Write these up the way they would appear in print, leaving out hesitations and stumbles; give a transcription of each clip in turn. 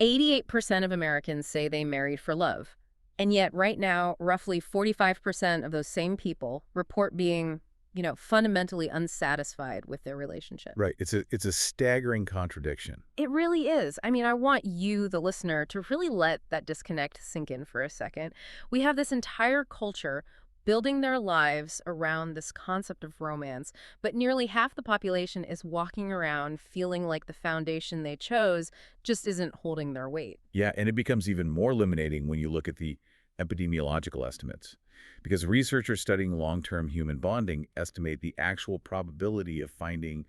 88% of Americans say they married for love. And yet, right now, roughly 45% of those same people report being, fundamentally unsatisfied with their relationship. Right. It's a staggering contradiction. It really is. I mean, I want you, the listener, to really let that disconnect sink in for a second. We have this entire culture building their lives around this concept of romance, but nearly half the population is walking around feeling like the foundation they chose just isn't holding their weight. Yeah, and it becomes even more eliminating when you look at the epidemiological estimates. Because researchers studying long-term human bonding estimate the actual probability of finding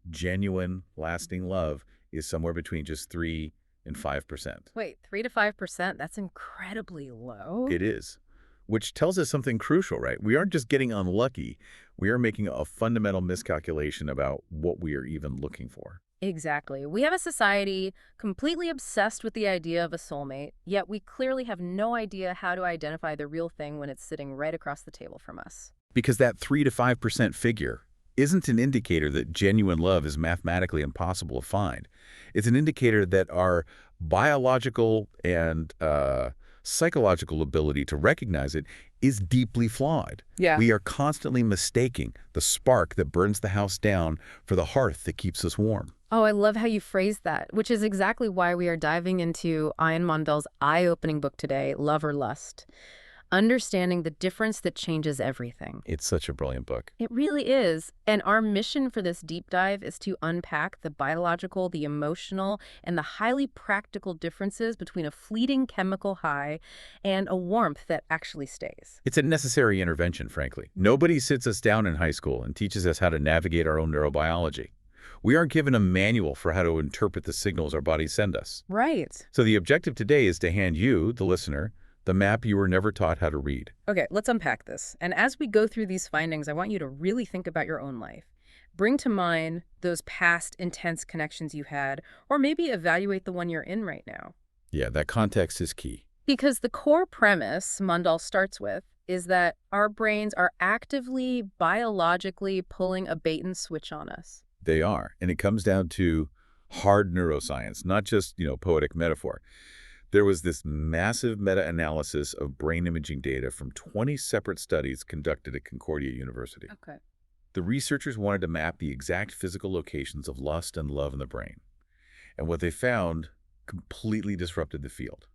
genuine, lasting love is somewhere between just 3 and 5%. Wait, 3 to 5%? That's incredibly low. It is. Which tells us something crucial, right? We aren't just getting unlucky. We are making a fundamental miscalculation about what we are even looking for. Exactly. We have a society completely obsessed with the idea of a soulmate, yet we clearly have no idea how to identify the real thing when it's sitting right across the table from us. Because that 3 to 5% figure isn't an indicator that genuine love is mathematically impossible to find. It's an indicator that our biological and psychological ability to recognize it is deeply flawed. Yeah. We are constantly mistaking the spark that burns the house down for the hearth that keeps us warm. Oh, I love how you phrased that, which is exactly why we are diving into Ian Mondale's eye-opening book today, Love or Lust. Understanding the difference that changes everything. It's such a brilliant book. It really is. And our mission for this deep dive is to unpack the biological, the emotional, and the highly practical differences between a fleeting chemical high and a warmth that actually stays. It's a necessary intervention, frankly. Nobody sits us down in high school and teaches us how to navigate our own neurobiology. We aren't given a manual for how to interpret the signals our bodies send us. Right. So the objective today is to hand you, the listener, the map you were never taught how to read. Okay, let's unpack this. And as we go through these findings, I want you to really think about your own life. Bring to mind those past intense connections you had, or maybe evaluate the one you're in right now. Yeah, that context is key. Because the core premise Mondale starts with is that our brains are actively, biologically pulling a bait and switch on us. They are. And it comes down to hard neuroscience, not just, poetic metaphor. There was this massive meta-analysis of brain imaging data from 20 separate studies conducted at Concordia University. Okay. The researchers wanted to map the exact physical locations of lust and love in the brain. And what they found completely disrupted the field.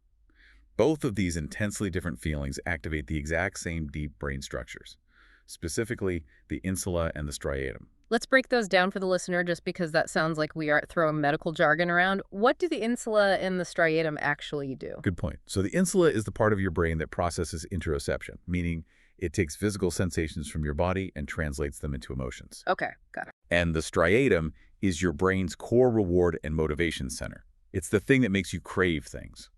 Both of these intensely different feelings activate the exact same deep brain structures, specifically the insula and the striatum. Let's break those down for the listener just because that sounds like we are throwing medical jargon around. What do the insula and the striatum actually do? Good point. So the insula is the part of your brain that processes interoception, meaning it takes physical sensations from your body and translates them into emotions. Okay, got it. And the striatum is your brain's core reward and motivation center. It's the thing that makes you crave things.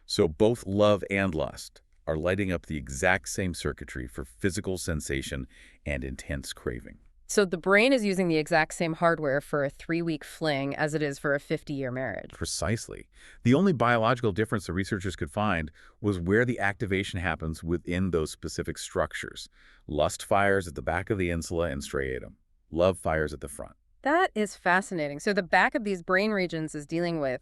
So both love and lust are lighting up the exact same circuitry for physical sensation and intense craving. So the brain is using the exact same hardware for a 3-week fling as it is for a 50-year marriage. Precisely. The only biological difference the researchers could find was where the activation happens within those specific structures. Lust fires at the back of the insula and striatum. Love fires at the front. That is fascinating. So the back of these brain regions is dealing with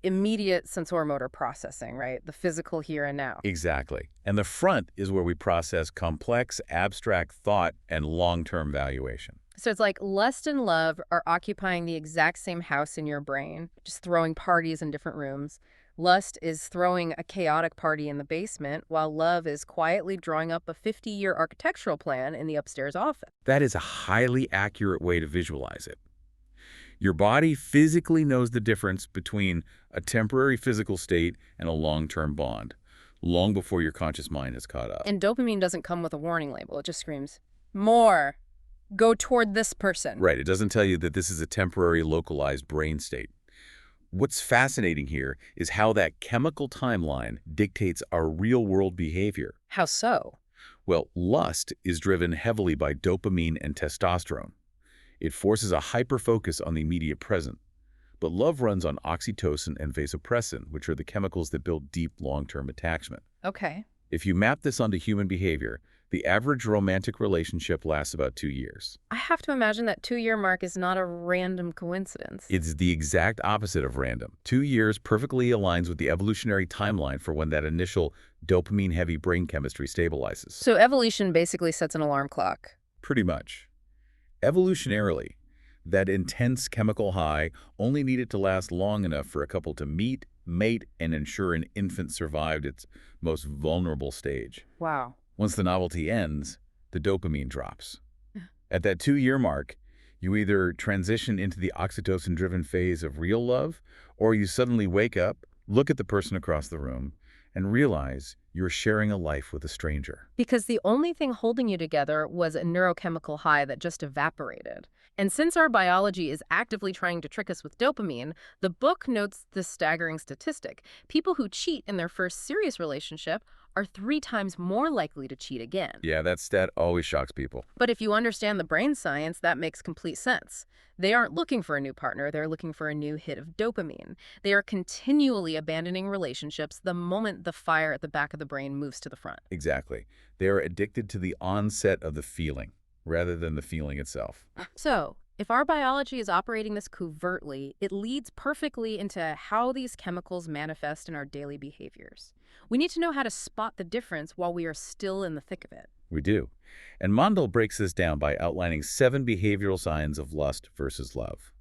immediate sensorimotor processing, right? The physical here and now. Exactly. And the front is where we process complex, abstract thought and long-term valuation. So it's like lust and love are occupying the exact same house in your brain, just throwing parties in different rooms. Lust is throwing a chaotic party in the basement, while love is quietly drawing up a 50-year architectural plan in the upstairs office. That is a highly accurate way to visualize it. Your body physically knows the difference between a temporary physical state and a long-term bond, long before your conscious mind has caught up. And dopamine doesn't come with a warning label. It just screams, more. Go toward this person. Right. It doesn't tell you that this is a temporary localized brain state. What's fascinating here is how that chemical timeline dictates our real-world behavior. How so? Well, lust is driven heavily by dopamine and testosterone. It forces a hyper-focus on the immediate present. But love runs on oxytocin and vasopressin, which are the chemicals that build deep, long-term attachment. Okay. If you map this onto human behavior, The average romantic relationship lasts about 2 years. I have to imagine that 2-year mark is not a random coincidence. It's the exact opposite of random. 2 years perfectly aligns with the evolutionary timeline for when that initial dopamine-heavy brain chemistry stabilizes. So evolution basically sets an alarm clock. Pretty much. Evolutionarily, that intense chemical high only needed to last long enough for a couple to meet, mate, and ensure an infant survived its most vulnerable stage. Wow. Once the novelty ends, the dopamine drops. At that 2-year mark, you either transition into the oxytocin-driven phase of real love, or you suddenly wake up, look at the person across the room, and realize you're sharing a life with a stranger. Because the only thing holding you together was a neurochemical high that just evaporated. And since our biology is actively trying to trick us with dopamine, the book notes this staggering statistic. People who cheat in their first serious relationship are 3 times more likely to cheat again. Yeah, that stat always shocks people. But if you understand the brain science, that makes complete sense. They aren't looking for a new partner, they're looking for a new hit of dopamine. They are continually abandoning relationships the moment the fire at the back of the brain moves to the front. Exactly. They are addicted to the onset of the feeling, rather than the feeling itself. So, if our biology is operating this covertly, it leads perfectly into how these chemicals manifest in our daily behaviors. We need to know how to spot the difference while we are still in the thick of it. We do. And Mondal breaks this down by outlining 7 behavioral signs of lust versus love.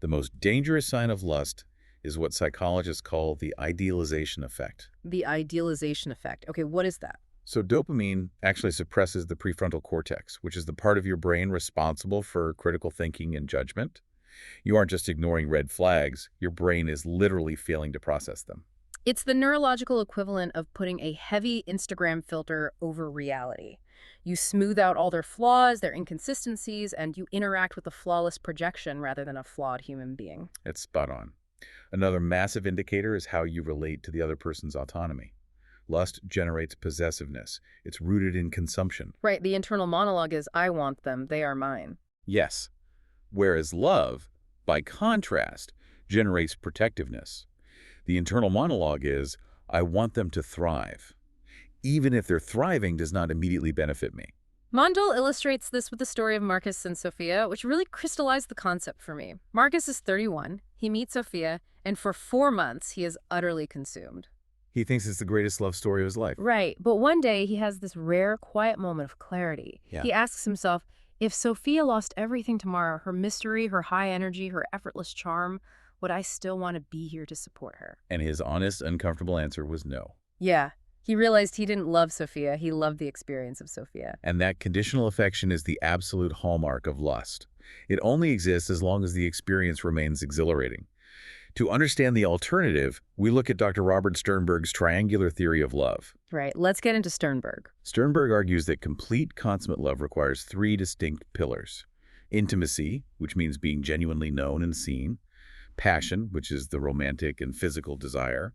The most dangerous sign of lust is what psychologists call the idealization effect. The idealization effect. Okay, what is that? So dopamine actually suppresses the prefrontal cortex, which is the part of your brain responsible for critical thinking and judgment. You aren't just ignoring red flags, your brain is literally failing to process them. It's the neurological equivalent of putting a heavy Instagram filter over reality. You smooth out all their flaws, their inconsistencies, and you interact with a flawless projection rather than a flawed human being. It's spot on. Another massive indicator is how you relate to the other person's autonomy. Lust generates possessiveness. It's rooted in consumption. Right, the internal monologue is, I want them, they are mine. Yes. Whereas love, by contrast, generates protectiveness. The internal monologue is, I want them to thrive, even if their thriving does not immediately benefit me. Mondal illustrates this with the story of Marcus and Sophia, which really crystallized the concept for me. Marcus is 31, he meets Sophia, and for 4 months he is utterly consumed. He thinks it's the greatest love story of his life. Right, but one day he has this rare, quiet moment of clarity. Yeah. He asks himself, if Sophia lost everything tomorrow, her mystery, her high energy, her effortless charm, would I still want to be here to support her? And his honest, uncomfortable answer was no. Yeah, he realized he didn't love Sophia, he loved the experience of Sophia. And that conditional affection is the absolute hallmark of lust. It only exists as long as the experience remains exhilarating. To understand the alternative, we look at Dr. Robert Sternberg's triangular theory of love. Right, let's get into Sternberg. Sternberg argues that complete, consummate love requires 3 distinct pillars. Intimacy, which means being genuinely known and seen. Passion, which is the romantic and physical desire.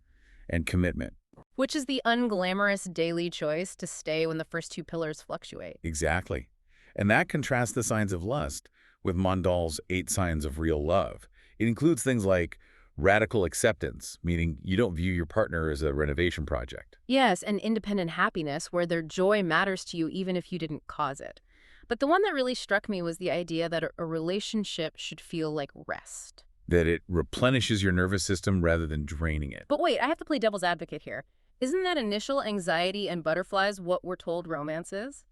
And commitment. Which is the unglamorous daily choice to stay when the first 2 pillars fluctuate. Exactly. And that contrasts the signs of lust with Mondal's 8 signs of real love. It includes things like radical acceptance, meaning you don't view your partner as a renovation project. Yes, and independent happiness, where their joy matters to you even if you didn't cause it. But the one that really struck me was the idea that a relationship should feel like rest. That it replenishes your nervous system rather than draining it. But wait, I have to play devil's advocate here. Isn't that initial anxiety and butterflies what we're told romance is?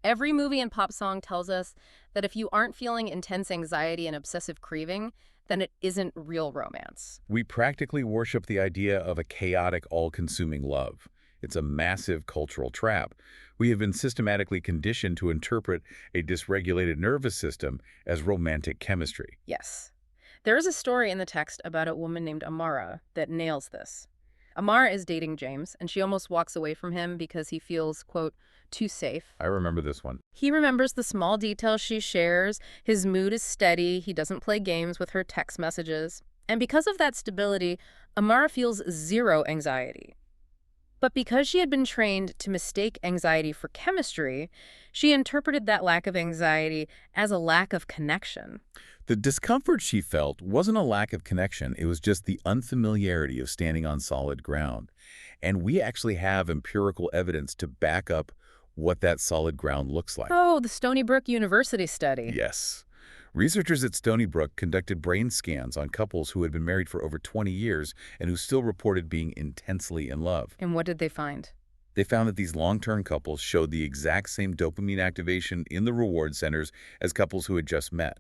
Every movie and pop song tells us that if you aren't feeling intense anxiety and obsessive craving, then it isn't real romance. We practically worship the idea of a chaotic, all-consuming love. It's a massive cultural trap. We have been systematically conditioned to interpret a dysregulated nervous system as romantic chemistry. Yes. There is a story in the text about a woman named Amara that nails this. Amara is dating James, and she almost walks away from him because he feels, quote, too safe. I remember this one. He remembers the small details she shares, his mood is steady, he doesn't play games with her text messages. And because of that stability, Amara feels zero anxiety. But because she had been trained to mistake anxiety for chemistry, she interpreted that lack of anxiety as a lack of connection. The discomfort she felt wasn't a lack of connection. It was just the unfamiliarity of standing on solid ground. And we actually have empirical evidence to back up what that solid ground looks like. Oh, the Stony Brook University study. Yes. Researchers at Stony Brook conducted brain scans on couples who had been married for over 20 years and who still reported being intensely in love. And what did they find? They found that these long-term couples showed the exact same dopamine activation in the reward centers as couples who had just met.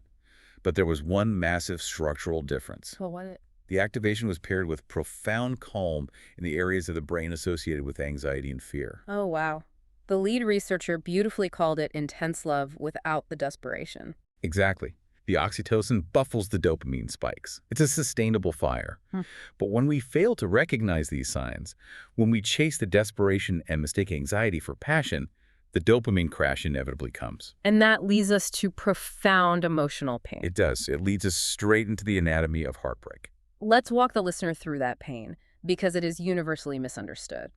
But there was one massive structural difference. Well, what? The activation was paired with profound calm in the areas of the brain associated with anxiety and fear. Oh, wow. The lead researcher beautifully called it intense love without the desperation. Exactly. The oxytocin buffles the dopamine spikes. It's a sustainable fire. But when we fail to recognize these signs, when we chase the desperation and mistake anxiety for passion, the dopamine crash inevitably comes. And that leads us to profound emotional pain. It does. It leads us straight into the anatomy of heartbreak. Let's walk the listener through that pain, because it is universally misunderstood.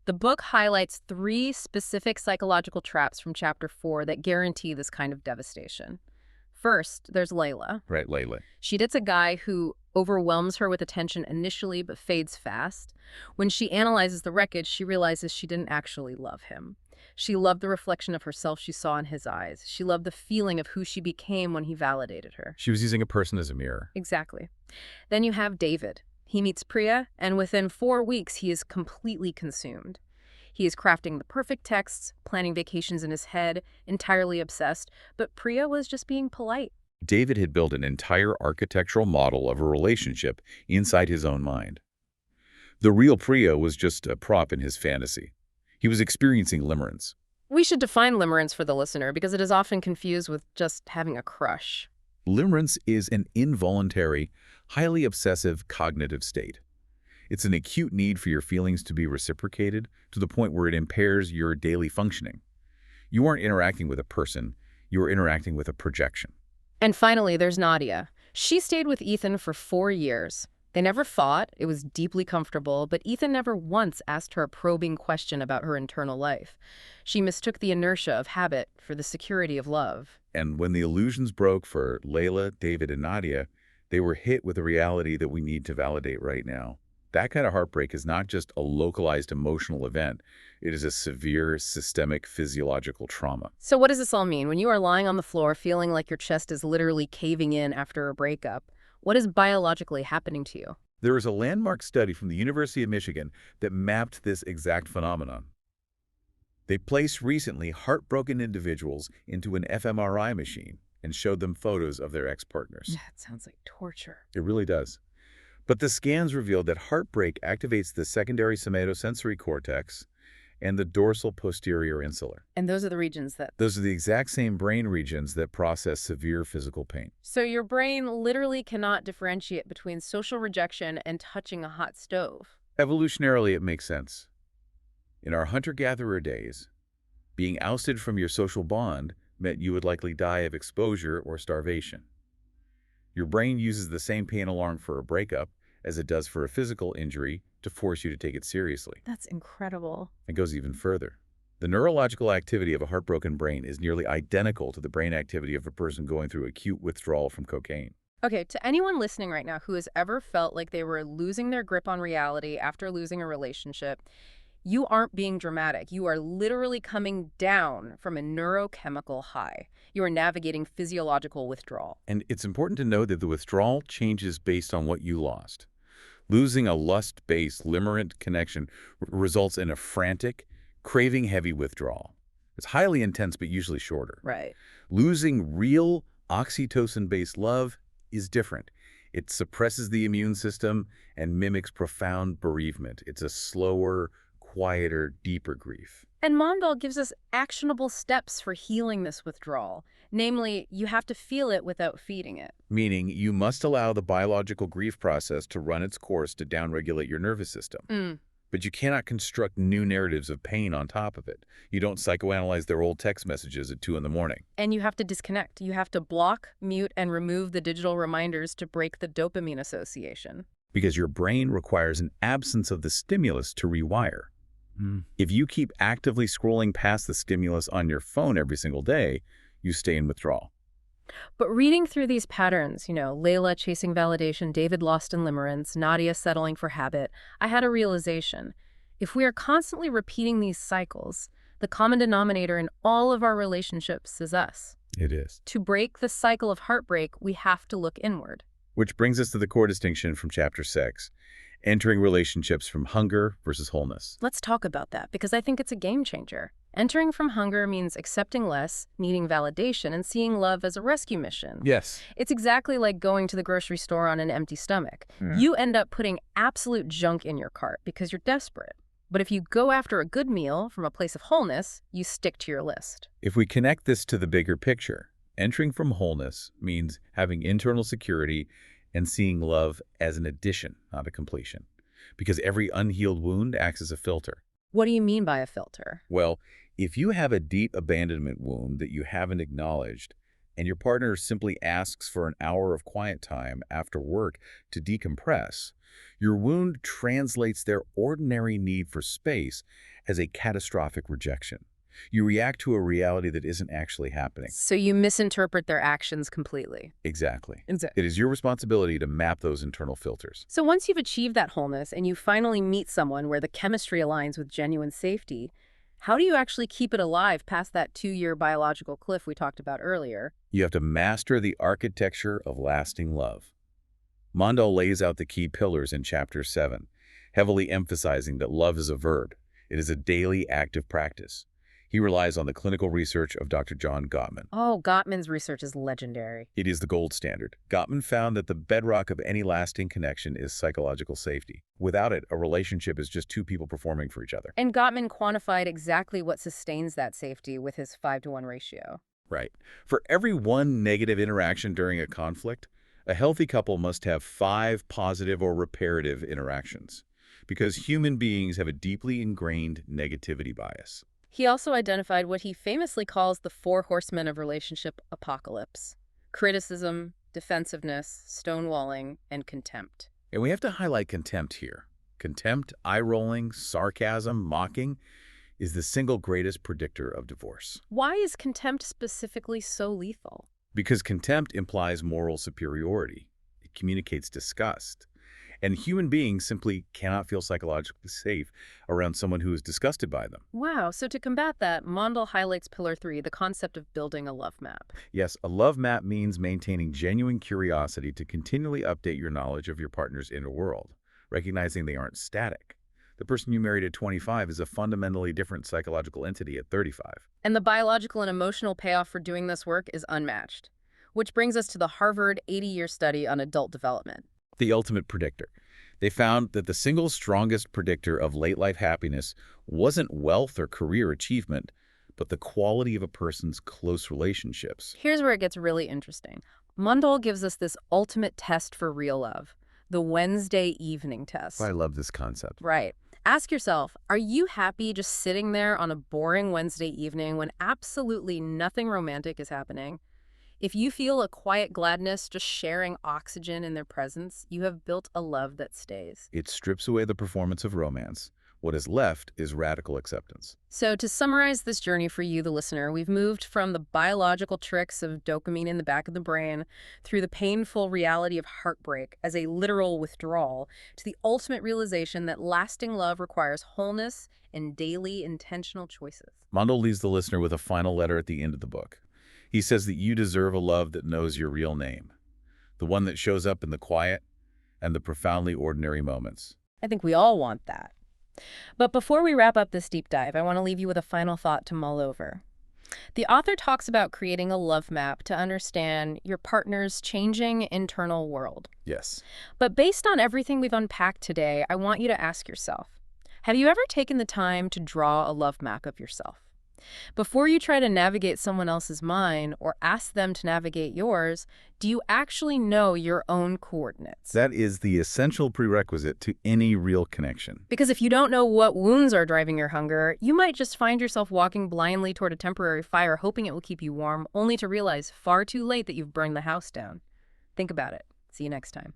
The book highlights 3 specific psychological traps from Chapter 4 that guarantee this kind of devastation. First, there's Layla. Right, Layla. She dates a guy who overwhelms her with attention initially but fades fast. When she analyzes the wreckage, she realizes she didn't actually love him. She loved the reflection of herself she saw in his eyes. She loved the feeling of who she became when he validated her. She was using a person as a mirror. Exactly. Then you have David. He meets Priya, and within 4 weeks, he is completely consumed. He is crafting the perfect texts, planning vacations in his head, entirely obsessed, but Priya was just being polite. David had built an entire architectural model of a relationship inside his own mind. The real Priya was just a prop in his fantasy. He was experiencing limerence. We should define limerence for the listener because it is often confused with just having a crush. Limerence is an involuntary, highly obsessive cognitive state. It's an acute need for your feelings to be reciprocated to the point where it impairs your daily functioning. You aren't interacting with a person, you are interacting with a projection. And finally, there's Nadia. She stayed with Ethan for 4 years. They never fought, it was deeply comfortable, but Ethan never once asked her a probing question about her internal life. She mistook the inertia of habit for the security of love. And when the illusions broke for Layla, David, and Nadia, they were hit with a reality that we need to validate right now. That kind of heartbreak is not just a localized emotional event. It is a severe systemic physiological trauma. So what does this all mean? When you are lying on the floor feeling like your chest is literally caving in after a breakup, what is biologically happening to you? There is a landmark study from the University of Michigan that mapped this exact phenomenon. They placed recently heartbroken individuals into an fMRI machine and showed them photos of their ex-partners. Yeah, it sounds like torture. It really does. But the scans revealed that heartbreak activates the secondary somatosensory cortex and the dorsal posterior insula. And those are the regions that... Those are the exact same brain regions that process severe physical pain. So your brain literally cannot differentiate between social rejection and touching a hot stove. Evolutionarily, it makes sense. In our hunter-gatherer days, being ousted from your social bond meant you would likely die of exposure or starvation. Your brain uses the same pain alarm for a breakup as it does for a physical injury to force you to take it seriously. That's incredible. It goes even further. The neurological activity of a heartbroken brain is nearly identical to the brain activity of a person going through acute withdrawal from cocaine. Okay, to anyone listening right now who has ever felt like they were losing their grip on reality after losing a relationship, you aren't being dramatic. You are literally coming down from a neurochemical high. You are navigating physiological withdrawal. And it's important to know that the withdrawal changes based on what you lost. Losing a lust-based limerent connection results in a frantic, craving-heavy withdrawal. It's highly intense but usually shorter. Right. Losing real oxytocin-based love is different. It suppresses the immune system and mimics profound bereavement. It's a slower, quieter, deeper grief. And Mondal gives us actionable steps for healing this withdrawal. Namely, you have to feel it without feeding it. Meaning, you must allow the biological grief process to run its course to downregulate your nervous system. But you cannot construct new narratives of pain on top of it. You don't psychoanalyze their old text messages at 2 in the morning. And you have to disconnect. You have to block, mute, and remove the digital reminders to break the dopamine association. Because your brain requires an absence of the stimulus to rewire. If you keep actively scrolling past the stimulus on your phone every single day, you stay in withdrawal. But reading through these patterns, Layla chasing validation, David lost in limerence, Nadia settling for habit, I had a realization. If we are constantly repeating these cycles, The common denominator in all of our relationships is us. It is. To break the cycle of heartbreak, we have to look inward. Which brings us to the core distinction from Chapter 6, entering relationships from hunger versus wholeness. Let's talk about that, because I think it's a game changer. Entering from hunger means accepting less, needing validation, and seeing love as a rescue mission. Yes. It's exactly like going to the grocery store on an empty stomach. You end up putting absolute junk in your cart because you're desperate. But if you go after a good meal from a place of wholeness, you stick to your list. If we connect this to the bigger picture, entering from wholeness means having internal security and seeing love as an addition, not a completion. Because every unhealed wound acts as a filter. What do you mean by a filter? Well, if you have a deep abandonment wound that you haven't acknowledged, and your partner simply asks for an hour of quiet time after work to decompress, your wound translates their ordinary need for space as a catastrophic rejection. You react to a reality that isn't actually happening. So you misinterpret their actions completely. Exactly. It is your responsibility to map those internal filters. So once you've achieved that wholeness and you finally meet someone where the chemistry aligns with genuine safety, how do you actually keep it alive past that 2-year biological cliff we talked about earlier? You have to master the architecture of lasting love. Mondal lays out the key pillars in Chapter 7, heavily emphasizing that love is a verb. It is a daily active practice. He relies on the clinical research of Dr. John Gottman. Oh, Gottman's research is legendary. It is the gold standard. Gottman found that the bedrock of any lasting connection is psychological safety. Without it, a relationship is just two people performing for each other. And Gottman quantified exactly what sustains that safety with his 5-to-1 ratio. Right. For every one negative interaction during a conflict, a healthy couple must have 5 positive or reparative interactions, because human beings have a deeply ingrained negativity bias. He also identified what he famously calls the 4 horsemen of relationship apocalypse: criticism, defensiveness, stonewalling, and contempt. And we have to highlight contempt here. Contempt, eye-rolling, sarcasm, mocking is the single greatest predictor of divorce. Why is contempt specifically so lethal? Because contempt implies moral superiority. It communicates disgust. And human beings simply cannot feel psychologically safe around someone who is disgusted by them. Wow, so to combat that, Mondal highlights Pillar 3, the concept of building a love map. Yes, a love map means maintaining genuine curiosity to continually update your knowledge of your partner's inner world, recognizing they aren't static. The person you married at 25 is a fundamentally different psychological entity at 35. And the biological and emotional payoff for doing this work is unmatched. Which brings us to the Harvard 80-year study on adult development. The ultimate predictor. They found that the single strongest predictor of late-life happiness wasn't wealth or career achievement, but the quality of a person's close relationships. Here's where it gets really interesting. Mondal gives us this ultimate test for real love, the Wednesday evening test. I love this concept. Right. Ask yourself, are you happy just sitting there on a boring Wednesday evening when absolutely nothing romantic is happening? If you feel a quiet gladness just sharing oxygen in their presence, you have built a love that stays. It strips away the performance of romance. What is left is radical acceptance. So to summarize this journey for you, the listener, we've moved from the biological tricks of dopamine in the back of the brain through the painful reality of heartbreak as a literal withdrawal to the ultimate realization that lasting love requires wholeness and daily intentional choices. Mondal leaves the listener with a final letter at the end of the book. He says that you deserve a love that knows your real name, the one that shows up in the quiet and the profoundly ordinary moments. I think we all want that. But before we wrap up this deep dive, I want to leave you with a final thought to mull over. The author talks about creating a love map to understand your partner's changing internal world. Yes. But based on everything we've unpacked today, I want you to ask yourself, have you ever taken the time to draw a love map of yourself? Before you try to navigate someone else's mind or ask them to navigate yours, do you actually know your own coordinates? That is the essential prerequisite to any real connection. Because if you don't know what wounds are driving your hunger, you might just find yourself walking blindly toward a temporary fire, hoping it will keep you warm, only to realize far too late that you've burned the house down. Think about it. See you next time.